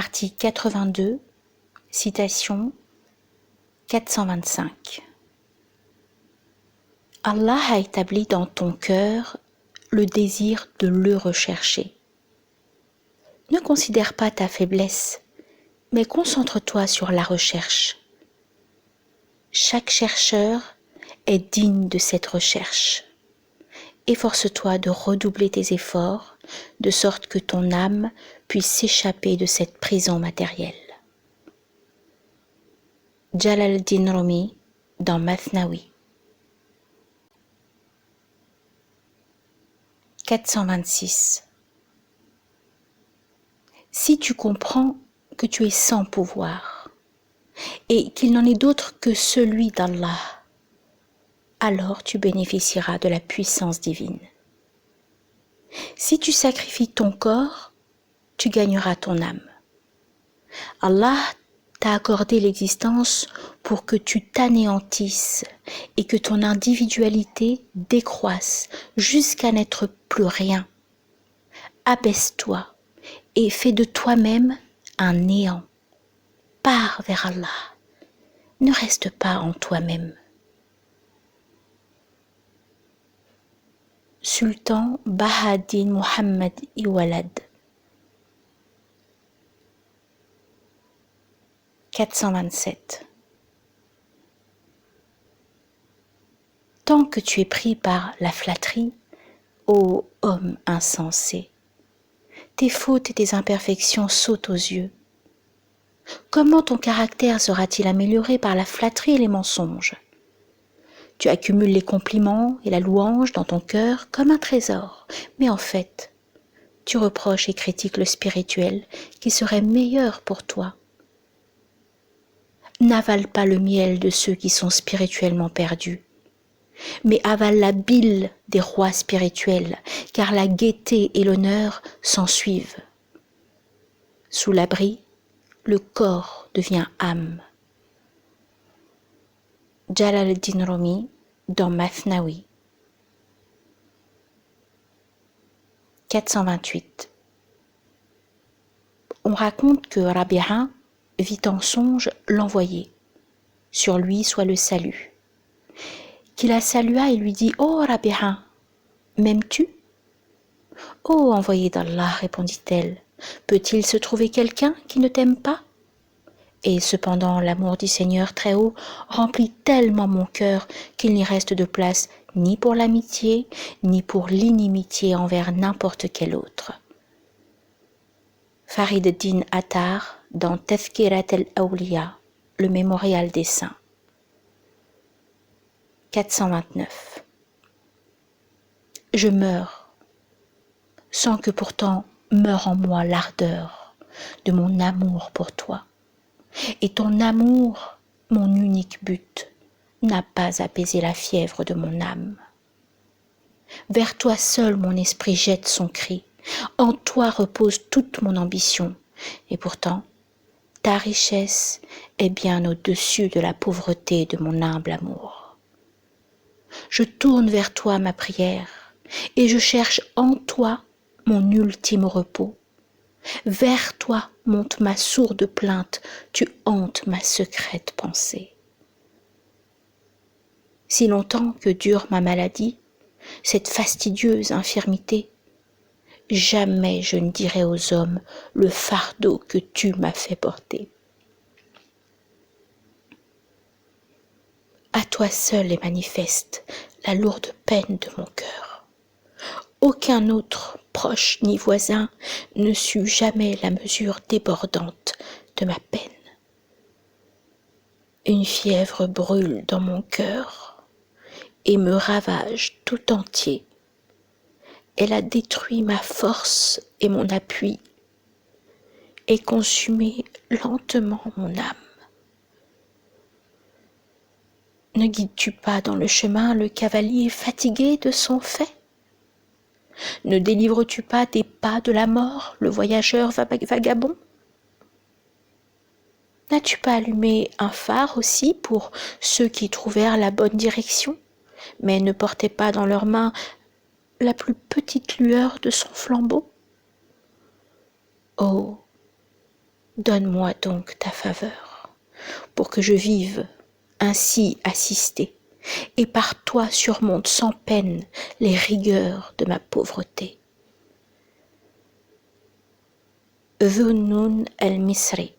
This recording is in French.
Partie 82, citation 425. Allah a établi dans ton cœur le désir de le rechercher. Ne considère pas ta faiblesse, mais concentre-toi sur la recherche. Chaque chercheur est digne de cette recherche. Efforce-toi de redoubler tes efforts, de sorte que ton âme puisse s'échapper de cette prison matérielle. Jalal-Din Rumi dans Mathnawi. 426. Si tu comprends que tu es sans pouvoir et qu'il n'en est d'autre que celui d'Allah, alors tu bénéficieras de la puissance divine. Si tu sacrifies ton corps, tu gagneras ton âme. Allah t'a accordé l'existence pour que tu t'anéantisses et que ton individualité décroisse jusqu'à n'être plus rien. Abaisse-toi et fais de toi-même un néant. Pars vers Allah. Ne reste pas en toi-même. Sultan Baha'u'ddin Muhammad Iwalad. 427. Tant que tu es pris par la flatterie, ô homme insensé, tes fautes et tes imperfections sautent aux yeux. Comment ton caractère sera-t-il amélioré par la flatterie et les mensonges? Tu accumules les compliments et la louange dans ton cœur comme un trésor, mais en fait, tu reproches et critiques le spirituel qui serait meilleur pour toi. N'avale pas le miel de ceux qui sont spirituellement perdus, mais avale la bile des rois spirituels, car la gaieté et l'honneur s'en suivent. Sous l'abri, le corps devient âme. Jalal-Din Rumi dans Mathnawi. 428. On raconte que Rabi'a vit en songe l'envoyé. Sur lui soit le salut. Qui la salua et lui dit « Oh Rabi'a, m'aimes-tu » ?»« Oh envoyé d'Allah, répondit-elle, peut-il se trouver quelqu'un qui ne t'aime pas ? Et cependant l'amour du Seigneur très haut remplit tellement mon cœur qu'il n'y reste de place ni pour l'amitié, ni pour l'inimitié envers n'importe quel autre. Farid Din Attar dans Tazkirat al-Awliya, le mémorial des saints. 429. Je meurs, sans que pourtant meure en moi l'ardeur de mon amour pour toi. Et ton amour, mon unique but, n'a pas apaisé la fièvre de mon âme. Vers toi seul mon esprit jette son cri, en toi repose toute mon ambition, et pourtant, ta richesse est bien au-dessus de la pauvreté de mon humble amour. Je tourne vers toi ma prière, et je cherche en toi mon ultime repos. Vers toi monte ma sourde plainte, tu hantes ma secrète pensée. Si longtemps que dure ma maladie, cette fastidieuse infirmité, jamais je ne dirai aux hommes le fardeau que tu m'as fait porter. À toi seul est manifeste la lourde peine de mon cœur. Aucun autre, proche ni voisin, ne sut jamais la mesure débordante de ma peine. Une fièvre brûle dans mon cœur et me ravage tout entier. Elle a détruit ma force et mon appui et consumé lentement mon âme. Ne guides-tu pas dans le chemin le cavalier fatigué de son fait ? Ne délivres-tu pas des pas de la mort le voyageur vagabond ? N'as-tu pas allumé un phare aussi pour ceux qui trouvèrent la bonne direction, mais ne portaient pas dans leurs mains la plus petite lueur de son flambeau ? Oh, Donne-moi donc ta faveur, pour que je vive ainsi assistée, et par toi surmonte sans peine les rigueurs de ma pauvreté. Dhu Nun el-Misri,